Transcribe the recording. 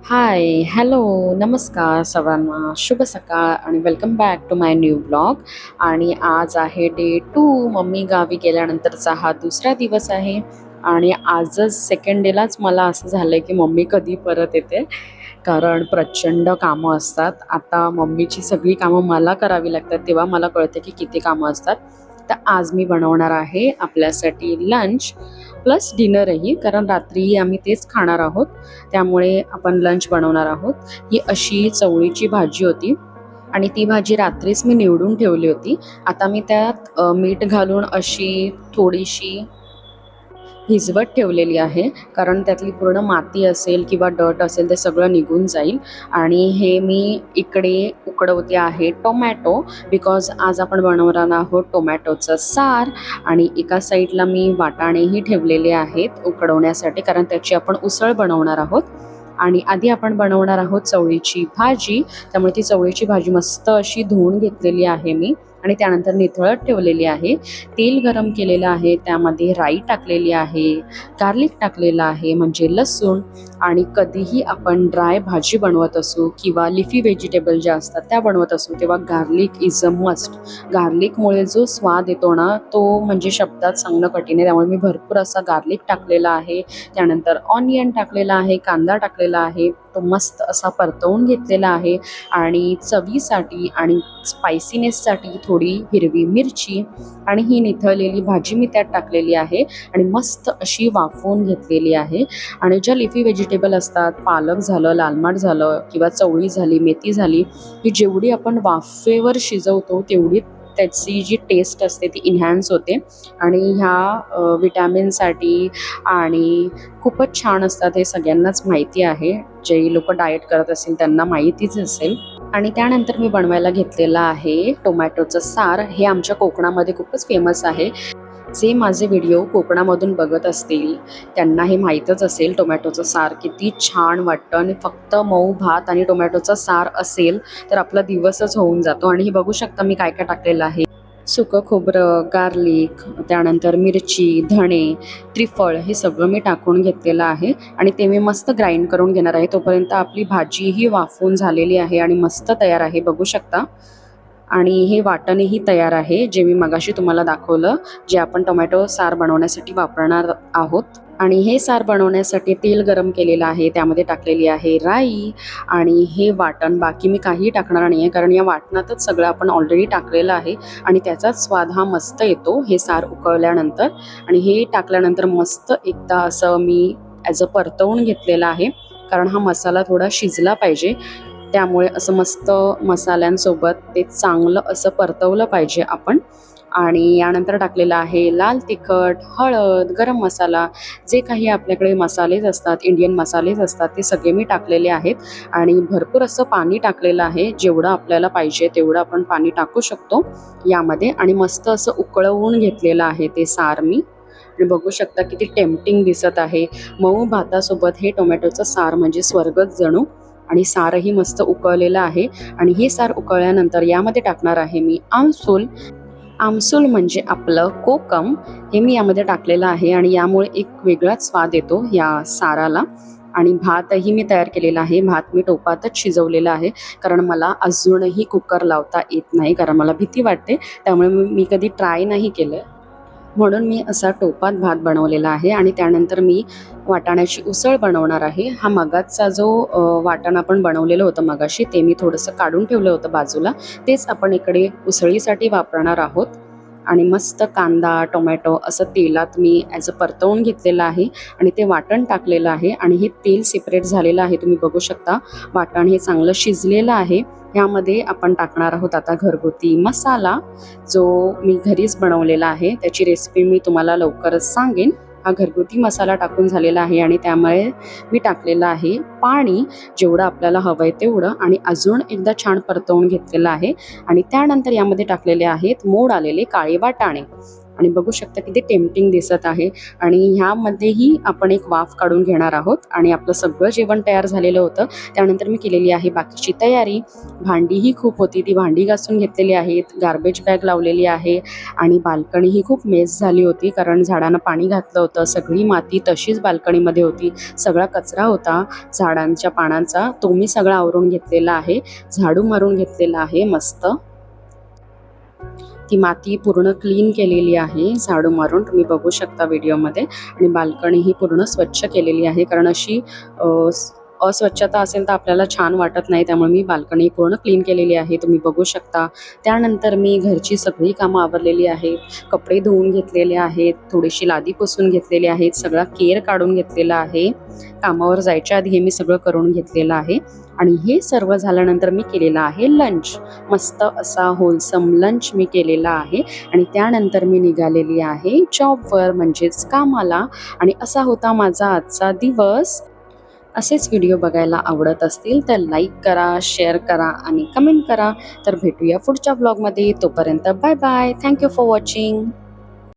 हाय, hello, नमस्कार सर्वांना, शुभ सकाळ आणि welcome back to my new blog. आणि आज आहे डे 2. मम्मी गावी गेल्यानंतरचा हा दुसरा दिवस आहे आणि आजच सेकंड डेलाच मला असं झालं आहे की मम्मी कधी परत येते, कारण प्रचंड कामं असतात. आता मम्मीची सगळी कामं मला करावी लागतात, तेव्हा मला कळतं की किती कामं असतात. तर आज मी बनवणार आहे आपल्यासाठी लंच प्लस डिनरही, कारण रात्रीही आम्ही तेच खाणार आहोत. त्यामुळे आपण लंच बनवणार आहोत. ही अशी चवळीची भाजी होती आणि ती भाजी रात्रीच मी निवडून ठेवली होती. आता मी त्यात मीठ घालून अशी थोडीशी भिजवत ठेवलेली आहे, कारण त्यातली पूर्ण माती असेल किंवा डर्ट असेल ते सगळं निघून जाईल. आणि हे मी इकडे उकडवते आहे टोमॅटो, बिकॉज आज आपण बनवणार आहोत टोमॅटोचं सार. आणि एका साईडला मी वाटाणेही ठेवलेले आहेत उकडवण्यासाठी, कारण त्याची आपण उसळ बनवणार आहोत. आणि आधी आपण बनवणार आहोत चवळीची भाजी, त्यामुळे ती चवळीची भाजी मस्त अशी धुवून घेतलेली आहे मी आणि त्यानंतर निथळत ठेवलेली आहे. तेल गरम केलेलं आहे, त्यामध्ये राई टाकलेली आहे, गार्लिक टाकलेलं आहे म्हणजे लसूण. आणि कधीही आपण ड्राय भाजी बनवत असू किंवा लिफी व्हेजिटेबल ज्या असतात त्या बनवत असू, तेव्हा गार्लिक इज अ मस्ट. गार्लिकमुळे जो स्वाद येतो ना, तो म्हणजे शब्दात सांगणं कठीण आहे. त्यामुळे मी भरपूर असा गार्लिक टाकलेला आहे, त्यानंतर ऑनियन टाकलेला आहे, कांदा टाकलेला आहे, तो मस्त असा परतवून घेतलेला आहे. आणि चवीसाठी आणि स्पायसीनेससाठी थोडी हिरवी मिरची आणि ही निथळलेली भाजी मी त्यात टाकलेली आहे आणि मस्त अशी वाफवून घेतलेली आहे. आणि ज्या लिफी व्हेजिटेबल असतात, पालक झालं, लाल माठ झालं किंवा चवळी झाली, मेथी झाली, ही जेवढी आपण वाफेवर शिजवतो तेवढी त्याची जी टेस्ट असते ती इन्हॅन्स होते. आणि ह्या विटॅमिनसाठी आणि खूपच छान असतात, हे सगळ्यांनाच माहिती आहे. जे लोक डाएट करत असतील त्यांना माहितीच असेल. आणि त्यानंतर मी बनवायला घेतलेलं आहे टोमॅटोचं सार. हे आमच्या कोकणामध्ये खूपच फेमस आहे. जे माझे व्हिडिओ कोकणामधून बघत असतील त्यांना हे माहीतच असेल टोमॅटोचं सार किती छान वाटतं. आणि फक्त मऊ भात आणि टोमॅटोचा सार असेल तर आपला दिवसच होऊन जातो. आणि हे बघू शकता मी काय काय टाकलेलं आहे. सुकं खोबरं, गार्लिक, त्यानंतर मिरची, धणे, त्रिफळ हे सगळं मी टाकून घेतलेलं आहे आणि ते मी मस्त ग्राइंड करून घेणार आहे. तोपर्यंत आपली भाजीही वाफवून झालेली आहे आणि मस्त तयार आहे, बघू शकता. आणि हे वाटणही तयार आहे, जे मी मगाशी तुम्हाला दाखवलं, जे आपण टोमॅटो सार बनवण्यासाठी वापरणार आहोत. आणि हे सार बनवण्यासाठी तेल गरम केलेलं आहे, त्यामध्ये टाकलेली आहे राई. आणि हे वाटण बाकी मी काहीही टाकणार नाही आहे, कारण या वाटणातच सगळं आपण ऑलरेडी टाकलेलं आहे आणि त्याचाच स्वाद हा मस्त येतो हे सार उकळल्यानंतर. आणि हे टाकल्यानंतर मस्त एकदा असं मी परतवून घेतलेलं आहे, कारण हा मसाला थोडा शिजला पाहिजे. त्यामुळे असं मस्त मसाल्यांसोबत ते चांगलं असं परतवलं पाहिजे आपण. आणि यानंतर टाकलेलं आहे लाल तिखट, हळद, गरम मसाला, जे काही आपल्याकडे मसालेच असतात, इंडियन मसालेच असतात, ते सगळे मी टाकलेले आहेत. आणि भरपूर असं पाणी टाकलेलं आहे, जेवढं आपल्याला पाहिजे तेवढं आपण पाणी टाकू शकतो यामध्ये. आणि मस्त असं उकळवून घेतलेलं आहे ते सार मी. आणि बघू शकता किती टेम्पटिंग दिसत आहे. मऊ भातासोबत हे टोमॅटोचं सार म्हणजे स्वर्गच जणू. आणि सारही मस्त उकळलेलं आहे. आणि हे सार उकळल्यानंतर यामध्ये टाकणार आहे मी आमसूल. आमसूल म्हणजे आपलं कोकम, हे मी यामध्ये टाकलेलं आहे आणि यामुळे एक वेगळाच स्वाद येतो या साराला. आणि भातही मी तयार केलेला आहे. भात मी टोपातच शिजवलेला आहे, कारण मला अजूनही कुकर लावता येत नाही, कारण मला भीती वाटते. त्यामुळे मी कधी ट्राय नाही केलं, म्हणून मी असा टोपात भात बनवलेला आहे. आणि त्यानंतर मी वाटाण्याची उसळ बनवणार आहे. हा मगाचा जो वाटण आपण बनवलेलं होतं मगाशी, ते मी थोडंसं काढून ठेवलं होतं बाजूला, तेच आपण इकडे उसळीसाठी वापरणार आहोत. आणि मस्त कांदा, टोमॅटो असं तेलात मी परतवून घेतलेलं आहे आणि ते वाटण टाकलेलं आहे. आणि हे तेल सेपरेट झालेलं आहे, तुम्ही बघू शकता. वाटण हे चांगलं शिजलेलं आहे. ह्यामध्ये आपण टाकणार आहोत आता घरगुती मसाला, जो मी घरीच बनवलेला आहे. त्याची रेसिपी मी तुम्हाला लवकरच सांगेन. हा घरगुती मसाला टाकून झालेला आहे आणि त्यामुळे मी टाकलेलं आहे पाणी, जेवढं आपल्याला हवं आहे तेवढं. आणि अजून एकदा छान परतवून घेतलेलं आहे. आणि त्यानंतर यामध्ये टाकलेले आहेत मोड आलेले काळे वाटाणे. आणि बघू शकता किती टेम्पटिंग दिसत आहे. आणि ह्यामध्येही आपण एक वाफ काढून घेणार आहोत आणि आपलं सगळं जेवण तयार झालेलं होतं. त्यानंतर मी केलेली आहे बाकीची तयारी. भांडीही खूप होती, ती भांडी घासून घेतलेली आहेत, गार्बेज बॅग लावलेली आहे आणि बाल्कनी ही खूप मेस झाली होती कारण झाडांना पाणी घातलं होतं. सगळी माती तशीच बाल्कनीमध्ये होती, सगळा कचरा होता झाडांच्या पानांचा, तो मी सगळा आवरून घेतलेला आहे, झाडू मारून घेतलेला आहे मस्त. ती माती पूर्ण क्लीन केलेली आहे झाडू मारून, तुम्ही बघू शकता व्हिडिओमध्ये. आणि बाल्कनी ही पूर्ण स्वच्छ केलेली आहे कारण अशी अस्वच्छता असेल तर आपल्याला छान वाटत नाही, त्यामुळे मी बाल्कनी पूर्ण क्लीन केलेली आहे, तुम्ही बघू शकता. त्यानंतर मी घरची सगळी कामं आवरलेली आहेत, कपडे धुवून घेतलेले आहेत, थोडीशी लादी पुसून घेतलेली आहेत, सगळा केर काढून घेतलेला आहे. कामावर जायच्या आधी हे मी सगळं करून घेतलेलं आहे. आणि हे सर्व झाल्यानंतर मी केलेला आहे लंच. मस्त असा होलसम लंच मी केलेला आहे आणि त्यानंतर मी निघालेली आहे जॉबवर म्हणजेच कामाला. आणि असा होता माझा आजचा दिवस. असेच व्हिडिओ बघायला आवडत असतील तर लाईक करा, शेअर करा आणि कमेंट करा. तर भेटूया पुढच्या ब्लॉगमध्ये. तोपर्यंत bye bye. Thank you for watching.